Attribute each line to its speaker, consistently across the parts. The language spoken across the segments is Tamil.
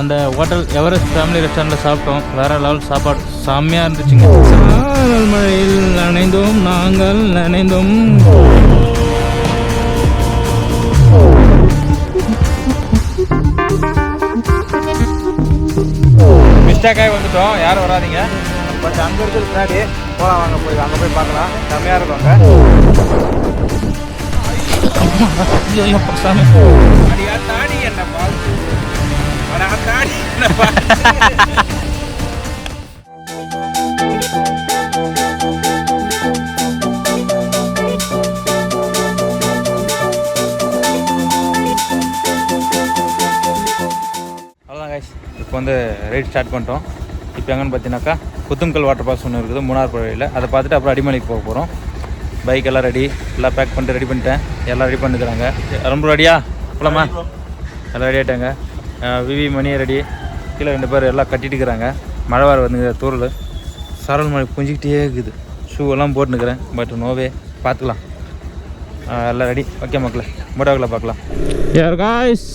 Speaker 1: அந்த ஹோட்டல் எவரெஸ்ட் ஃபேமிலி ரெஸ்டாரண்ட்டில் சாப்பிட்டோம். வேறு லெவல் சாப்பாடு செம்மையாக இருந்துச்சுங்க. மழையில் நனைந்தோம் நாங்கள் நனைந்தோம். மிஸ்டேக்காக வந்துட்டோம், யாரும் வராதிங்க. பட் அங்கே இருக்கிறது முன்னாடி போகலாம், வாங்க போய் அங்கே போய் பார்க்கலாம். செம்மையாக இருக்கும் அங்கே. தாடி என்னப்பா தாடி என்னப்பா. அவ்வளோதான் கைஸ், இப்போ வந்து ரைட் ஸ்டார்ட் பண்ணிட்டோம். இப்போ எங்கன்னு பார்த்தீங்கன்னாக்கா குத்தும்கல் வாட்டர் ஃபால்ஸ் ஒன்று இருக்குது மூணார் வழியில். அதை பார்த்துட்டு அப்புறம் அடிமலைக்கு போக போகிறோம். பைக் எல்லாம் ரெடி, எல்லாம் பேக் பண்ணிட்டு ரெடி பண்ணிட்டேன். எல்லாம் ரெடி பண்ணிக்கிறாங்க. ரொம்ப ரெடியா போலாமா? எல்லாம் ரெடி ஆகிட்டாங்க. விவி மணியை ரெடி, கீழே 2 பேர் எல்லாம் கட்டிட்டு இருக்கிறாங்க. மழை வர வந்துங்க, தூரல் சரல் மழை புஞ்சிக்கிட்டே இருக்குது. ஷூவெல்லாம் போட்டுனுக்கிறேன். பட் நோவே பார்த்துக்கலாம். எல்லாம் ரெடி. ஓகே மக்களே, மோட்டோவில் பார்க்கலாம். யார் guys,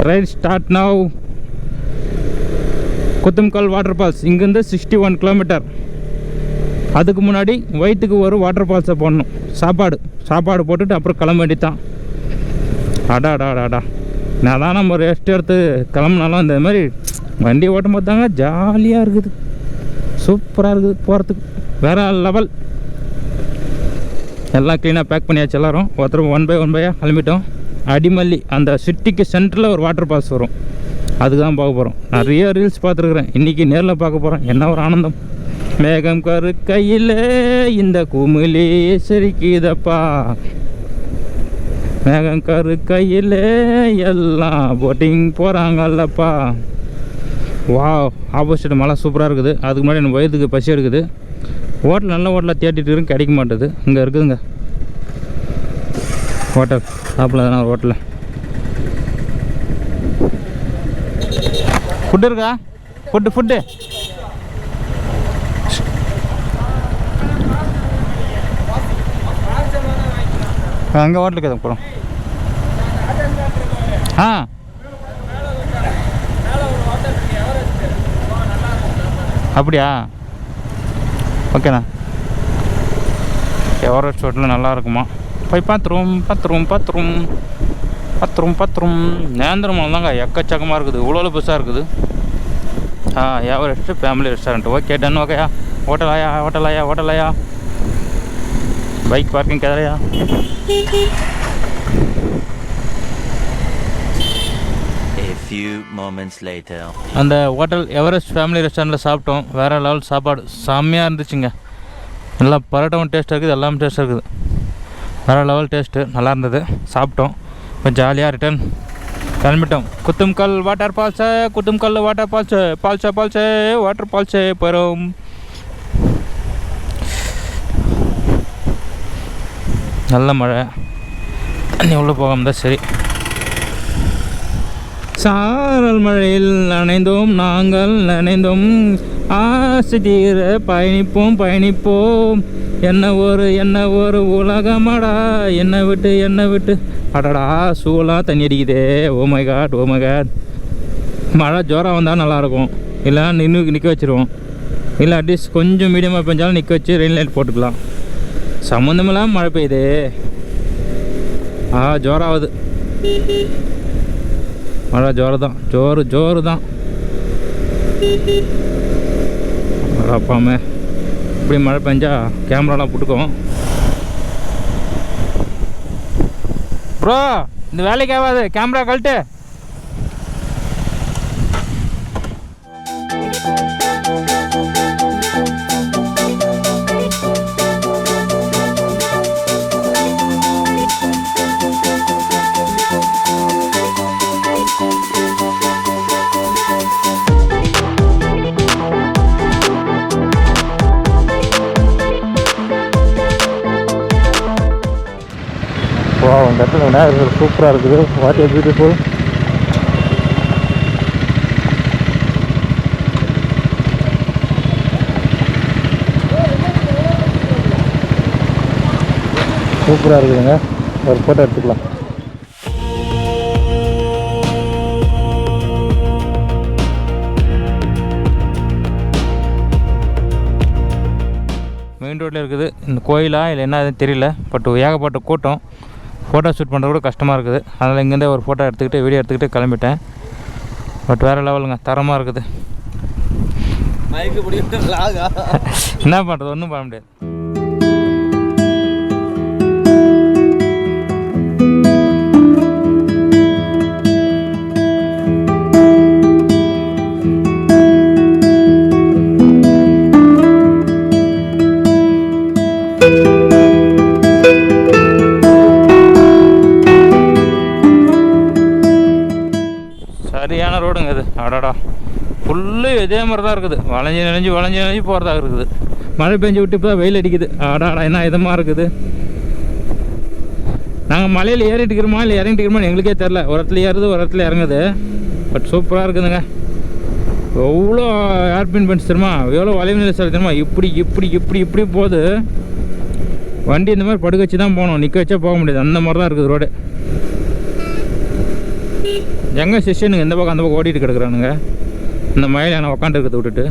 Speaker 1: right start now. Kuthumkal water falls இங்கேருந்து 61 கிலோமீட்டர். அதுக்கு முன்னாடி வயிற்றுக்கு ஒரு வாட்டர் ஃபால்ஸை போடணும். சாப்பாடு போட்டுட்டு அப்புறம் கிளம்ப வேண்டியதான். அடாடாடாடா, நான் தான் நம்ம ரெஸ்ட் எடுத்து கிளம்புனாலும் இந்த மாதிரி வண்டி ஓட்டும் போது தாங்க ஜாலியாக இருக்குது, சூப்பராக இருக்குது. போகிறதுக்கு வேறு லெவல். எல்லாம் க்ளீனாக பேக் பண்ணியாச்சு. எல்லோரும் ஒருத்தர் 1 by 1 கிளம்பிட்டோம். அடிமல்லி அந்த சிட்டிக்கு சென்டரில் ஒரு வாட்டர் ஃபால்ஸ் வரும், அதுக்கு தான் பார்க்க போகிறோம். நிறைய ரீல்ஸ் பார்த்துருக்குறேன், இன்றைக்கி நேரில் பார்க்க போகிறேன். என்ன ஒரு ஆனந்தம். மேகம் கரு கையில் இந்த குமிழி சிரிக்குதப்பா, மேகம் கரு கையில் எல்லாம் போட்டிங் போகிறாங்கல்லப்பா. வா, ஆப்போசிட் மழை சூப்பராக இருக்குது. அதுக்கு முன்னாடி எனக்கு வயதுக்கு பசி எடுக்குது. ஹோட்டல் நல்ல ஹோட்டலாக தேடிட்டு இருக்கு, கிடைக்க மாட்டேது. இங்கே இருக்குதுங்க ஹோட்டல், சாப்பிடல தானே ஒரு ஹோட்டலில். ஃபுட்டு இருக்கா? ஃபுட்டு அங்கே ஹோட்டலுக்கு எதுவும் போகிறோம். அப்படியா? ஓகேண்ணா. எவரெஸ்ட் ஹோட்டலில் நல்லா இருக்குமா? போய் பார்த்துருவோம். நேந்திரமலை தாங்க எக்கச்சக்கமாக இருக்குது, இவ்வளோ பெருசாக இருக்குது. Everest family restaurant. Okay done. ஓகேயா, ஹோட்டலாயா. Bike parking கேதையா. அந்த ஹோட்டல் எவரெஸ்ட் ஃபேமிலி ரெஸ்டாரண்ட்டில் சாப்பிட்டோம். வேறு லெவல் சாப்பாடு செம்மையாக இருந்துச்சுங்க. நல்லா பரோட்டாவும் டேஸ்ட்டாக இருக்குது, எல்லாமே டேஸ்ட்டாக இருக்குது. வேறு லெவல் டேஸ்ட்டு, நல்லா இருந்தது. சாப்பிட்டோம், இப்போ ஜாலியாக ரிட்டர்ன் கிளம்பிட்டோம். குத்தும்கல் வாட்டர் ஃபால்ஸு போகிறோம். நல்ல மழை, தண்ணி உள்ளே போகாமல் தான் சரி. சாரல் மழையில் நனைந்தோம் நாங்கள் நனைந்தோம். ஆசை தீர பயணிப்போம். என்ன ஒரு உலகமாடா, என்னை விட்டு அடடா, சூழலாக தண்ணி அடிக்குதே. Oh my God. மழை ஜோரம் வந்தால் நல்லாயிருக்கும், இல்லை நிற்க வச்சுருவோம். இல்லை அட்லீஸ்ட் கொஞ்சம் மீடியமாக பெஞ்சாலும் நிற்க வச்சு ரெயின் லைட் போட்டுக்கலாம். சம்மந்தமில்லாமல் மழை பெய்யுது. ஜோராகுது மழை. ஜோரு தான். அப்பாமே இப்படி மழை பெஞ்சா கேமராலாம் போட்டுக்குவோம். ப்ரோ, இந்த வேலைக்கு ஆகாது, கேமரா கழட்டு. இந்த இடத்துல விநாயகர் சூப்பராக இருக்குது. What a beautiful. சூப்பராக இருக்குதுங்க. ஒரு ஃபோட்டோ எடுத்துக்கலாம். ரோட்டில் இருக்குது. இந்த கோயிலா இல்லை என்ன அதுன்னு தெரியல. பட் ஏகப்பட்ட கூட்டம். ஃபோட்டோ ஷூட் பண்ணுறது கூட கஷ்டமாக இருக்குது. அதனால் இங்கேருந்தே ஒரு ஃபோட்டோ எடுத்துக்கிட்டு வீடியோ எடுத்துக்கிட்டு கிளம்பிட்டேன். பட் வேறு லெவலுங்க, தரமாக இருக்குது. என்ன பண்ணுறது, ஒன்றும் பண்ண முடியாது. சரியான ரோடுங்க இது. அடாடா, ஃபுல்லு இதே மாதிரி தான் இருக்குது. வளைஞ்சி போகிறதா இருக்குது. மழை பெஞ்சு விட்டு இப்போ தான் வெயில் அடிக்குது. அடாடா, என்ன இதமாக இருக்குது. நாங்கள் மலையில் ஏறிட்டு இருக்கிறோமா இல்லை இறங்கிட்டு இருக்கிறோமா எங்களுக்கே தெரில. ஒரு இடத்துல ஏறுது, ஒரு இடத்துல இறங்குது. பட் சூப்பராக இருக்குதுங்க. எவ்வளோ ஏர்பின் பென்ஸ் தெரியுமா, எவ்வளோ வளைவு நிலை சாலை தெரியுமா. இப்படி போகுது. வண்டி இந்த மாதிரி படுக்க வச்சு தான் போகணும், நிற்க வச்சா போக முடியாது. அந்த மாதிரி தான் இருக்குது ரோடு. எங்கே சிஷனுங்க இந்த பக்கம் அந்த பக்கம் ஓடிட்டு கிடக்குறானுங்க. இந்த மயில நான் உக்காந்துருக்கிறத விட்டுட்டு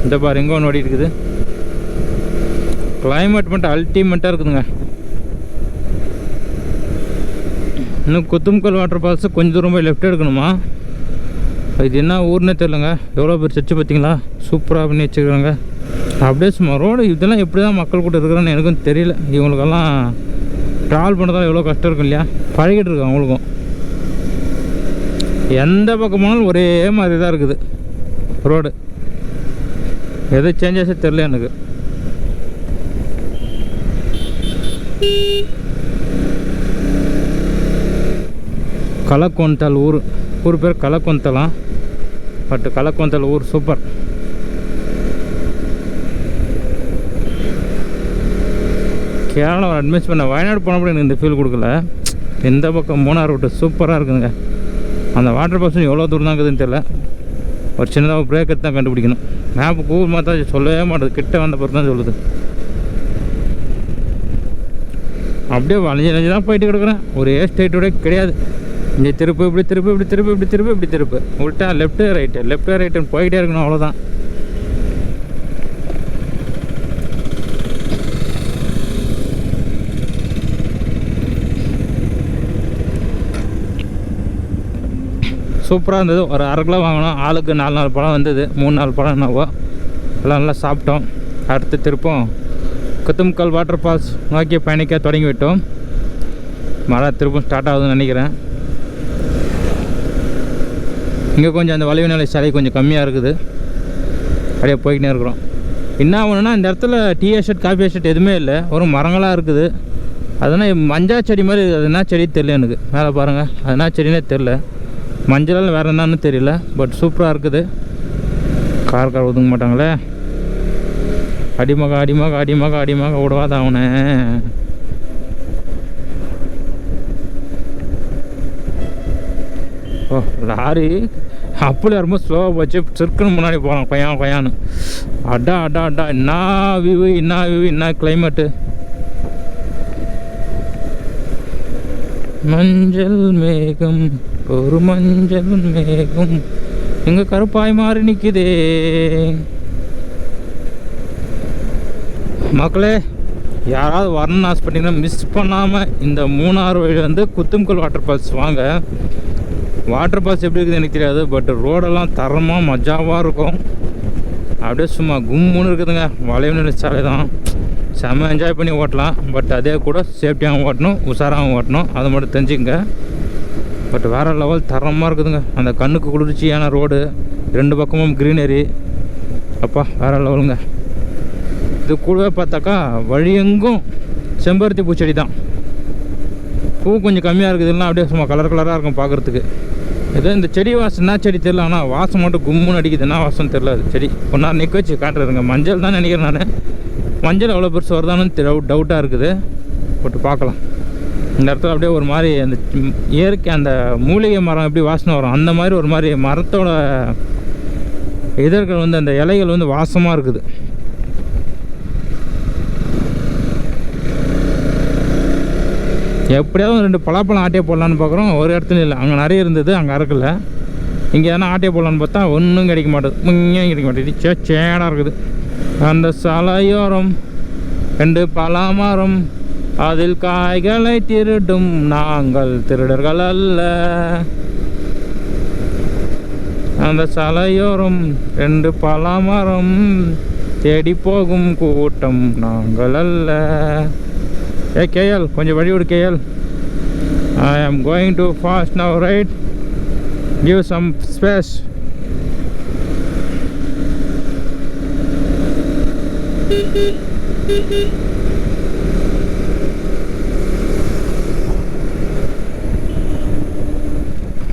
Speaker 1: இந்த பாரு எங்கே ஒன்று ஓடிட்டு இருக்குது. கிளைமேட் மட்டும் அல்டிமேட்டாக இருக்குதுங்க. இன்னும் குத்தும்கல் வாட்டர் ஃபால்ஸு கொஞ்சம் தூரம் போய் லெஃப்ட் எடுக்கணுமா. இது என்ன ஊர்னே தெரிலங்க. எவ்வளோ பேர் சர்ச்சு பார்த்தீங்களா, சூப்பராக பண்ணி வச்சுருக்காங்க. அப்படியே சும்மா ரோடு இதெல்லாம் எப்படி தான் மக்கள் கூட இருக்கிறான்னு எனக்கும் தெரியல. இவங்களுக்கெல்லாம் ட்ராவல் பண்ணுறதால எவ்வளோ கஷ்டம் இருக்கும் இல்லையா. பழகிட்டு இருக்கு அவங்களுக்கும். எந்த பக்கம் போனாலும் ஒரே மாதிரி தான் இருக்குது ரோடு. எது சேஞ்சஸே தெரில எனக்கு. கலக்கொந்தல் ஊர் பேர் கலக்கொந்தலாம். பட் கலக்கொந்தல் ஊர் சூப்பர். கேரளா அட்மிஸ் பண்ண வயநாடு போனப்போ எனக்கு இந்த ஃபீல் கொடுக்கல. இந்த பக்கம் மூணார் ரோட்டு சூப்பராக இருக்குதுங்க. அந்த வாட்டர் பால்ஸ் எவ்வளோ தூரம் தான் இருக்குதுன்னு தெரியல. ஒரு சின்னதாக பிரேக் எடுத்து தான் கண்டுபிடிக்கணும். மேப்பு கூகுள் மாத்தா சொல்லவே மாட்டேது, கிட்ட வந்த பிறகு தான் சொல்லுது. அப்படியே வளைஞ்சு தான் போயிட்டு கிடக்குறேன். ஒரே ஸ்ட்ரைட்டோட கிடையாது. இங்கே திருப்பு இப்படி திருப்பு உள்ட்டா லெஃப்ட்டு ரைட்டுன்னு போயிட்டே இருக்கணும், அவ்வளோதான். சூப்பராக இருந்தது. ஒரு 1/2 கிலோ வாங்கினோம். ஆளுக்கு 4 பழம் வந்தது. 3-4 பழம் என்னவோ எல்லாம் நல்லா சாப்பிட்டோம். அடுத்து திருப்பம் குத்தும்கல் வாட்டர் ஃபால்ஸ் நோக்கி பயணிக்க தொடங்கி விட்டோம். மழை திருப்பும் ஸ்டார்ட் ஆகுதுன்னு நினைக்கிறேன். இங்கே கொஞ்சம் அந்த வளைவு நிலை சாலை கொஞ்சம் கம்மியாக இருக்குது. அப்படியே போய்கிட்டே இருக்கிறோம். என்ன ஒன்றுனா இந்த இடத்துல டீ எஸ்டேட், காஃபி எஸ்டேட் எதுவுமே இல்லை. ஒரு மரங்களாக இருக்குது. அதனால் மஞ்சா செடி மாதிரி. அது என்ன செடி தெரியல எனக்கு. மேலே பாருங்கள், அது என்ன செடினே தெரில. மஞ்சள் வேறு என்னன்னு தெரியல. பட் சூப்பராக இருக்குது. கார் ஒதுங்க மாட்டாங்களே. அடிமாக விடவாத அவனை. ஓ, லாரி அப்படி ரொம்ப ஸ்லோவாக போச்சு. சிறுக்குன்னு முன்னாடி போகலாம் கொயான்னு. அடா என்ன வியூ, என்ன கிளைமேட்டு. மஞ்சள் மேகம், ஒரு மஞ்சள் மேகம் எங்க கருப்பாய் மாறி நிற்குதே. மக்களே, யாராவது வரணும்னு ஆசைப்பட்டீங்கன்னா மிஸ் பண்ணாமல் இந்த மூணார் வழி வந்து குத்தும்கல் வாட்டர் ஃபால்ஸ் வாங்க. வாட்டர் ஃபால்ஸ் எப்படி இருக்குது எனக்கு தெரியாது. பட் ரோடெல்லாம் தரமாக மஜாவாக இருக்கும். அப்படியே சும்மா கும்முன்னு இருக்குதுங்க. வளைவு நிலை சாலை தான். செம்ம என்ஜாய் பண்ணி ஓட்டலாம். பட் அதே கூட சேஃப்டியாகவும் ஓட்டணும், உஷாராகவும் ஓட்டணும். அதை மட்டும் தெரிஞ்சுங்க. பட் வேறு லெவல் தரமாக இருக்குதுங்க. அந்த கண்ணுக்கு குளிர்ச்சியான ரோடு, 2 பக்கமும் க்ரீனரி. அப்பா வேறு லெவலுங்க. இது கூடவே பார்த்தாக்கா வழியெங்கும் செம்பருத்தி பூச்செடி தான். பூ கொஞ்சம் கம்மியாக இருக்குது. இல்லைனா அப்படியே சும்மா கலராக இருக்கும் பார்க்குறதுக்கு. ஏதோ இந்த செடி வாசம் என்ன செடி தெரில. ஆனால் வாசம் மட்டும் கும்முன்னு அடிக்குது. என்ன வாசம் தெரில. அது செடி ஒன்றா நிற்க வச்சு காட்டுறதுங்க. மஞ்சள் தான் நினைக்கிறேன் நான். மஞ்சள் அவ்வளோ பெருசு வருதானு டவுட்டாக இருக்குது. போட்டு பார்க்கலாம். இந்த இடத்துல அப்படியே ஒரு மாதிரி அந்த இயற்கை, அந்த மூலிகை மரம் எப்படி வாசனை வரும் அந்த மாதிரி ஒரு மாதிரி மரத்தோட இதழ்கள் வந்து அந்த இலைகள் வந்து வாசமாக இருக்குது. எப்படியாவது 2 பலாப்பழம் ஆட்டியே போடலான்னு பார்க்குறோம். ஒரு இடத்துல இல்லை, அங்கே நிறைய இருந்தது, அங்கே அறக்கல. இங்கே எதனா ஆட்டையை போடலான்னு பார்த்தா ஒன்றும் கிடைக்க மாட்டேது, இங்கேயும் கிடைக்க மாட்டேது, சேடாக இருக்குது. அந்த சாலையோரம் 2 பலாமரம், அதில் காய்களை திருடும் நாங்கள் திருடர்கள் அல்ல. அந்த சாலையோரம் 2 பலாமரம், தேடி போகும் கூட்டம் நாங்கள் அல்ல. கேஎல் கொஞ்சம் வழி விடு KL. I am going too fast now, right? Give some space.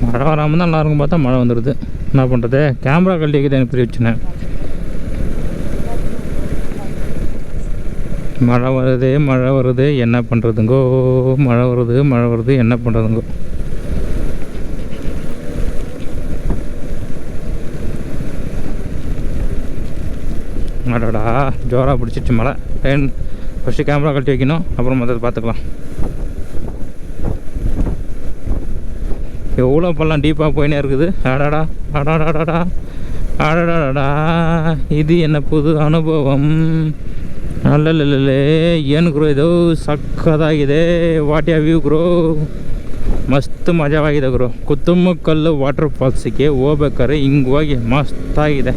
Speaker 1: மழை வராமல் தான் நல்லா இருக்கும் பார்த்தா மழை வந்துடுது. என்ன பண்ணுறது, கேமரா கழட்டிக்கு எனக்கு பெரிய பிரச்சனை. மழை வருது என்ன பண்ணுறதுங்கோ, மழை வருது என்ன பண்ணுறதுங்கோ. அடடா ஜோராக பிடிச்சிச்சு மழை. ஃபஸ்ட்டு கேமரா கழட்டி வைக்கணும், அப்புறம் மற்றது பார்த்துக்கலாம். எவ்வளோ பள்ளம் டீப்பாக போயினே இருக்குது. அடாடா அடாடாடா அடடாடா, இது என்ன புது ಅನುಭವம். ಅಲ್ಲಲ್ಲೇ ಏನು ಗುರು ಇದು ಸಕ್ಕತ್ತಾಗಿದೆ. ವಾಟ್ ಹ್ಯಾವ್ ಯು ಗುರು, ಮಸ್ತ್ ಮಜವಾಗಿದೆ ಗುರು. ಕುತುಮಕಲ್ಲು ವಾಟರ್ ಫಾಲ್ಸಿಗೆ ಹೋಗ್ಬೇಕಾದ್ರೆ ಹಿಂಗೆ ಹೋಗಿ ಮಸ್ತಾಗಿದೆ.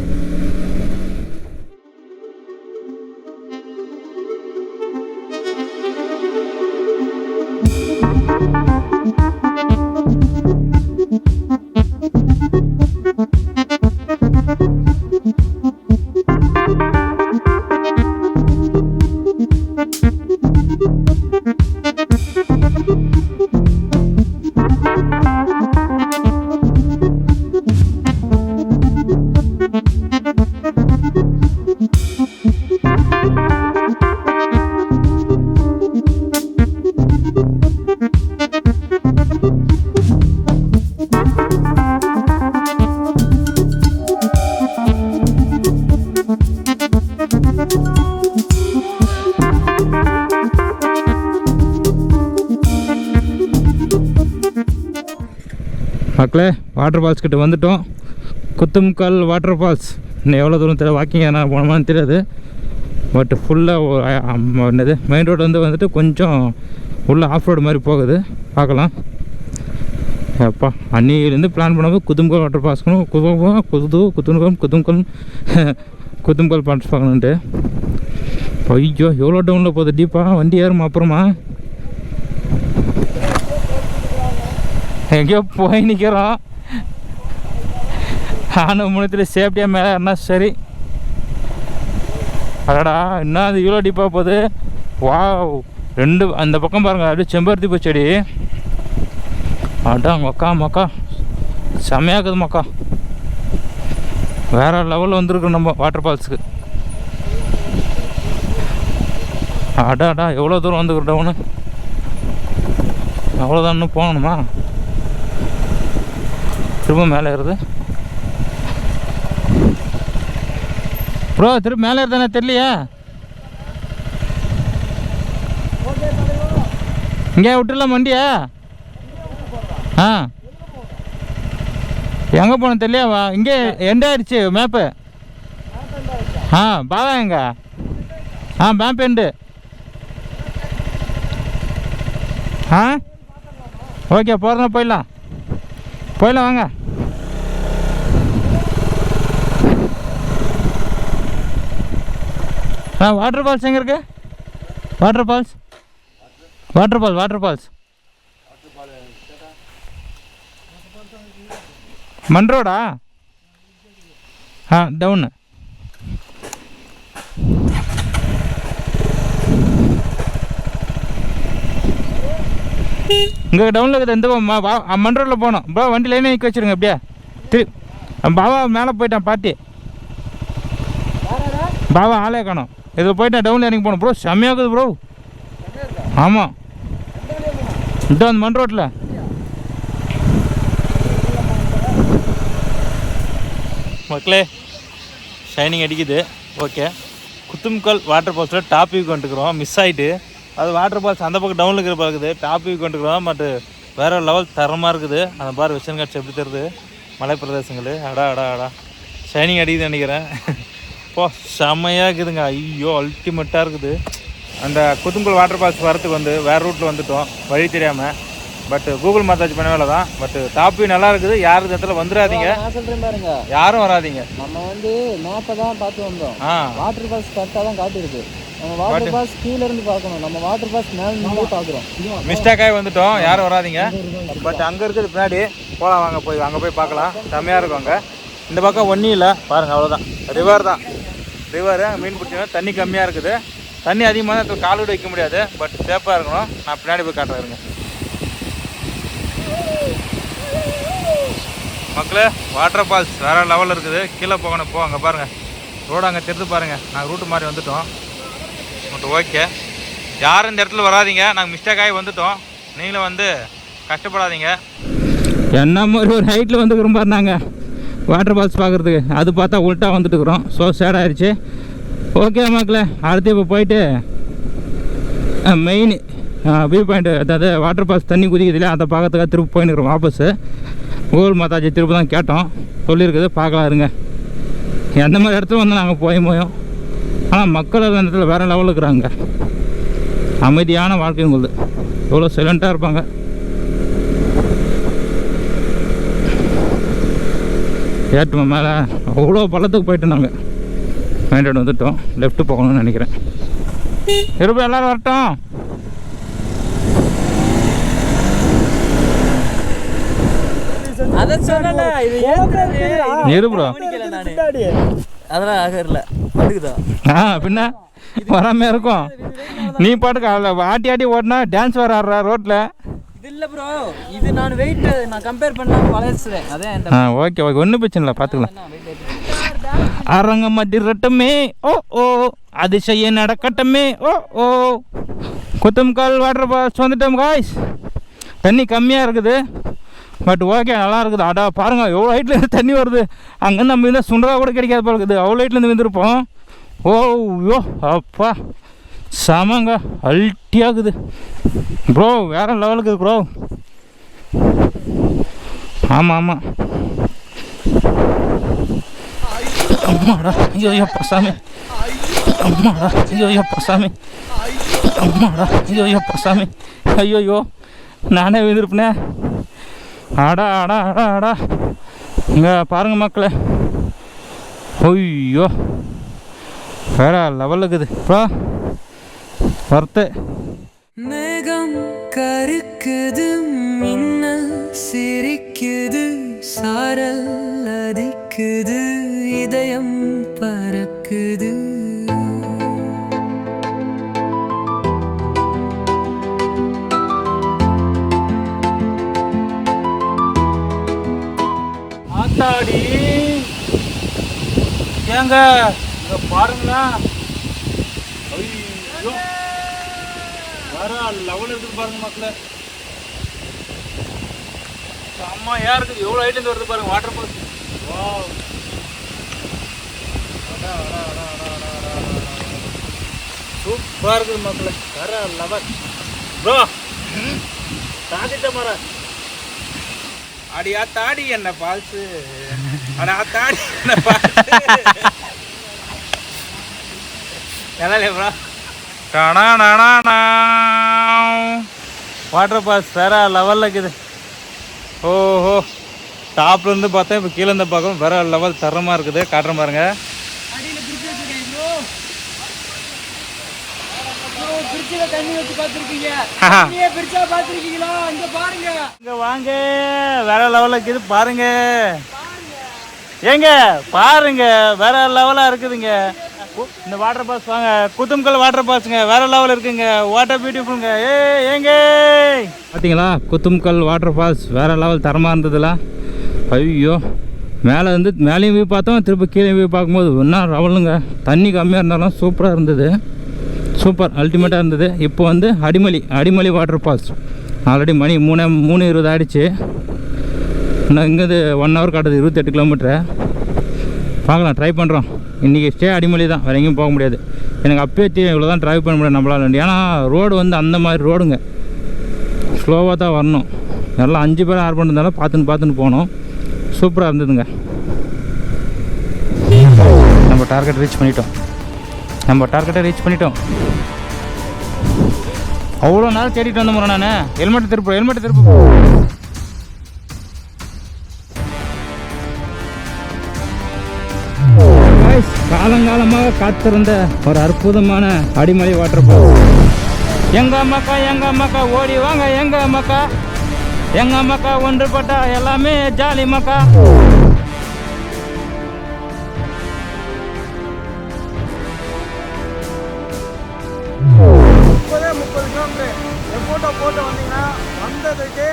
Speaker 1: மக்களே, வாட்டர் ஃபால்ஸ் கிட்ட வந்துட்டோம். குத்தும்கல் வாட்டர் ஃபால்ஸ். இன்னும் எவ்வளோ தூரம் தெரியல, வாக்கிங் என்ன போனோமான்னு தெரியாது. பட் ஃபுல்லாக என்னது மெயின் ரோடு வந்துட்டு கொஞ்சம் உள்ள ஆஃப் ரோடு மாதிரி போகுது, பார்க்கலாம். அப்பா அன்னிலேருந்து பிளான் பண்ணாமல் குத்தும்கல் வாட்டர் ஃபால்ஸ்க்கணும், குத்தும்கல் பால்ஸ் பார்க்கணுன்ட்டு. ஐயோ எவ்வளோ டவுனில் போகுது டீப்பாக. வண்டி ஏறுமா அப்புறமா? எங்கேயோ போய் நிற்கிறோம். ஆணும் முன்னத்தில் சேஃப்டியாக மேலே ஏறினா சரி. அடடா இன்னும் அது இவ்வளோ டீப்பாக போகுது. வா 2 அந்த பக்கம் பாருங்கள், அப்படியே செம்பருத்தி பூ செடி. அடா மக்கா செம்மையாக்குது மக்கா. வேறு லெவலில் வந்துருக்கு நம்ம வாட்டர் ஃபால்ஸுக்கு. அடாடா எவ்வளோ தூரம் வந்துக்கிட்டோன்னு. அவ்வளோதான், இன்னும் போகணுமா? திரும்ப மேலே ஏறுது ப்ரோ. திரும்ப மேலே ஏறுதானே தெரியலையா? இங்கே விட்டுடலாம் வண்டியா? ஆ எங்கே போனோம் தெரியலையா? இங்கே எண்ட் ஆயிடுச்சு மேப்பு. பாவா எங்க? Map end. ஓகே போகிறதா போயிடலாம் வாங்க. வாட்டர் ஃபால்ஸ் எங்கே இருக்கு? வாட்டர் ஃபால்ஸ் மண்ரோடா? டவுனு. இங்கே டவுனில் இருக்குது. இந்த மண்ரோடில் போகணும் ப்ரோ. வண்டி லைனே நிற்க வச்சுருங்க அப்படியே. பாவா மேலே போயிட்டான் பாட்டி. பாவா ஆளே காணும். இதில் போயிட்டான், டவுனில் இறங்கி போகணும் ப்ரோ. செம்மையாகுது ப்ரோ. ஆமாம் இதோ அந்த மண்ரோட்டில். மக்களே ஷைனிங் அடிக்குது. ஓகே, குத்தும்கல் வாட்டர் ஃபால்ஸில் டாப் வியூ வந்துக்கிறோம். மிஸ் ஆகிட்டு அது வாட்டர் ஃபால்ஸ் அந்த பக்கம் டவுனில் இருக்கிற பார்க்குது. டாப் வியூ வந்துக்கிறோம். பட் வேறு லெவல் தரமாக இருக்குது. அந்த பார் வெஸ்டர்ன் காட்ஸ் எப்படி தருது. மலை பிரதேசங்கள். அடா அடா அடா ஷைனிங் அடிக்குது நினைக்கிறேன். இப்போ செம்மையாக இருக்குதுங்க. ஐயோ அல்டிமேட்டாக இருக்குது. அந்த குத்தும்பல் வாட்டர் ஃபால்ஸ் வரத்துக்கு வந்து வேறு ரூட்டில் வந்துவிட்டோம் வழி தெரியாமல். பட் கூகுள் மேப் பண்ண வேலை தான். பட் டாப் வியூ நல்லா இருக்குது. யாரும் இந்த இடத்துல வந்துடாதீங்க.
Speaker 2: நான் சொல்கிறேன் பாருங்க, யாரும் வராதிங்க. நம்ம வந்து மேப்பை தான் பார்த்து வந்தோம். வாட்டர் ஃபால்ஸ் கரெக்டாக தான் காட்டியிருக்கு. நம்ம வாட்டர் ஃபால்ஸ் கீழே இருந்து பார்க்கணும். நம்ம வாட்டர் ஃபால்ஸ் மேலே இருந்து பார்க்குறோம்.
Speaker 1: மிஸ்டேக்காகி வந்துட்டோம். யாரும் வராதிங்க. பட் அங்கே இருக்குது பின்னாடி போகலாம். வாங்க போய் அங்கே போய் பார்க்கலாம். செம்மையாக இருக்கும். அங்கே இந்த பக்கம் ஒன்றும் இல்லை பாருங்கள். அவ்வளோதான் ரிவர் தான். ரிவர் மீன் பிடிச்சிங்கன்னா தண்ணி கம்மியாக இருக்குது. தண்ணி அதிகமாக தான் கால் விட வைக்க முடியாது. பட் சேஃபாக இருக்கணும். நான் பின்னாடி போய் காட்டுறேங்க மக்களே. வாட்டர் ஃபால்ஸ் வேறு லெவலில் இருக்குது. கீழே போகணும். இப்போ அங்கே பாருங்கள் ரோடு அங்கே தெரிஞ்சு பாருங்கள். நாங்கள் ரூட்டு மாதிரி வந்துவிட்டோம். பட் ஓகே, யாரும் இந்த இடத்துல வராதிங்க. நாங்கள் மிஸ்டேக் ஆகி வந்துவிட்டோம். நீங்களும் வந்து கஷ்டப்படாதீங்க. என்ன மாதிரி ஒரு ஹைட்டில் வந்துக்கிறோம் பாரு நாங்கள் வாட்டர் ஃபால்ஸ் பார்க்குறதுக்கு. அது பார்த்தா உல்ட்டா வந்துட்டுருக்குறோம். ஸோ சேட் ஆயிடுச்சு. ஓகே மக்களே, அடுத்து இப்போ போயிட்டு மெயின் வியூ பாயிண்ட், அதாவது வாட்டர் ஃபால்ஸ் தண்ணி குதிக்குது இல்லையா, அதை பார்க்கறதுக்காக திருப்பி போயின்னு வாபஸு. கூகுள் மாதாஜி திருப்பி தான் கேட்டோம், சொல்லியிருக்குது. பார்க்கலாம் இருங்க. எந்த மாதிரி இடத்துல வந்து நாங்கள் போயும். ஆனால் மக்கள் அந்த இடத்துல வேறு லெவலில் இருக்கிறாங்க. அமைதியான வாழ்க்கை உங்களுக்கு. எவ்வளோ சைலண்ட்டாக இருப்பாங்க. ஏற்றுமா மேலே அவ்வளோ பள்ளத்துக்கு போயிட்டு நாங்கள் மெயின் ரோடு வந்துவிட்டோம். லெஃப்ட்டு போகணும்னு நினைக்கிறேன். இருப்பா எல்லோரும் வரட்டும். பின்ன வராம இருக்கும். நீ பாட்டுக்கு ஆட்டி ஆட்டி ஓட்டினா டான்ஸ் வர ஆடுறா ரோட்ல.
Speaker 2: இல்ல ப்ரோ, இது நான் வெயிட் நான் கம்பேர் பண்ணா வளர்ச்சுறேன். அதான்
Speaker 1: ஓகே ஓகே, ஒன்றும் பிரச்சனை இல்லை, பார்த்துக்கலாம். அரங்க மதிரட்டமே ஓ ஓ, அதிசய நடக்கட்டமே ஓ ஓ. குத்தும்கால் வாட்டர் ஃபால்ஸ் வந்துட்டோம் காய்ஸ். தண்ணி கம்மியாக இருக்குது. பட் ஓகே, நல்லா இருக்குது. அடா பாருங்கள் எவ்வளோ ஹைட்லேருந்து தண்ணி வருது. அங்கே நம்ம இருந்தால் சுண்டரா கூட கிடைக்காது போல இருக்குது. அவ்வளோ ஹைட்லேருந்து வந்துருப்போம். ஓ யோ அப்பா சமங்க அல்ட்டியாகுது ப்ரோ. வேறு லெவலுக்கு ப்ரோ. ஆமாம் ஆமாம். அம்மாடா ஐயோ அப்பா சாமி. அம்மாடா ஐயோ அப்பா சாமி. அம்மாடா ஐயோ அப்பா சாமி. ஐயோயோ நானே விழுந்திருப்பேனே. ஆடா ஆடா ஆடா ஆடா. இங்கே பாருங்கள் மக்களே. ஐயோ வேற லெவலில் இருக்குது ப்ரோ. வர்த்து
Speaker 3: மேகம் கருக்குது, மின்னல் சிரிக்குது, சாரல் அதிக்குது, இதயம் பறக்குது.
Speaker 1: ஆத்தாடி ஏங்க இங்கே பாருங்களா. ஐயோ வேற லெவல் இருக்குது பாருங்க மக்களே. செம்மையாக இருக்குது. எவ்வளோ ஹைட்லேருந்து வருது பாருங்க வாட்டர் ஃபால்ஸ். வாவ் சூப்பராக இருக்குது மக்களே. வேற லெவல் ப்ரோ. தாண்டிட்ட மாற அடியா தாடி என்ன ஃபால்ஸு. அடா தாடி என்ன ஃபால்ஸு. நல்லா ப்ரோ. வாட்டர் ஃபால்ஸ் வேற லெவலில் இருக்குது. ஓஹோ, டாப்லேருந்து பார்த்தா இப்போ கீழே இருந்து பார்க்கணும். வேற லெவல் தரமாக இருக்குது. காட்டுற பாருங்க. இங்க வாங்க, வேற லெவலில் இருக்குது பாருங்க. ஏங்க பாருங்க வேற லெவலாக இருக்குதுங்க இந்த வாட்டர் ஃபால்ஸ். வாங்க குத்தும்கல் வாட்டர் ஃபால்ஸுங்க. வேற லெவல் இருக்குங்க. வாட்டர் பியூட்டிஃபுல்ங்க. ஏங்க பார்த்தீங்களா குத்தும்கல் வாட்டர் ஃபால்ஸ் வேற லெவல் தரமாக இருந்ததுல. ஐயோ மேலே வந்து மேலேயும் வியூ பார்த்தோம், திருப்பி கீழே வியூ பார்க்கும்போது இன்னும் லெவலுங்க. தண்ணி கம்மியாக இருந்தாலும் சூப்பராக இருந்தது. சூப்பர் அல்டிமேட்டாக இருந்தது. இப்போ வந்து அடிமலி வாட்டர் ஃபால்ஸ். ஆல்ரெடி மணி 3:20 ஆகிடுச்சு. இன்னும் இங்கேருந்து 1 ஹவர் காட்டுது, 28 கிலோமீட்டரு. பார்க்கலாம், ட்ரை பண்ணுறோம். இன்றைக்கி ஸ்டே அடிமலி தான், வேறு எங்கேயும் போக முடியாது. எனக்கு அப்பயே தெரியும் இவ்வளோ தான் ட்ரைவ் பண்ண முடியாது நம்மளால். ஏன்னா ரோடு வந்து அந்த மாதிரி ரோடுங்க, ஸ்லோவாக தான் வரணும். எல்லாம் 5 பேர் 6 பண்ணிருந்தாலும் பார்த்துன்னு போனோம். சூப்பராக இருந்ததுங்க. நம்ம டார்கெட் ரீச் பண்ணிட்டோம். அவ்வளோ நாள் தேடிட்டு வந்த முறை நான் ஹெல்மெட் திருப்பு காலங்காலமாக காத்திருந்த ஒரு அற்புதமான அடிமலை வாட்டர் ஃபால்ஸ். எங்க அம்மாக்கா ஓடி வாங்க, எங்க அம்மாக்கா ஒன்றுபட்டா எல்லாமே ஜாலி மக்கா.
Speaker 2: 30 கிலோமீட்டர் போட்டோ போட்டு வந்தீங்கன்னா வந்ததுக்கு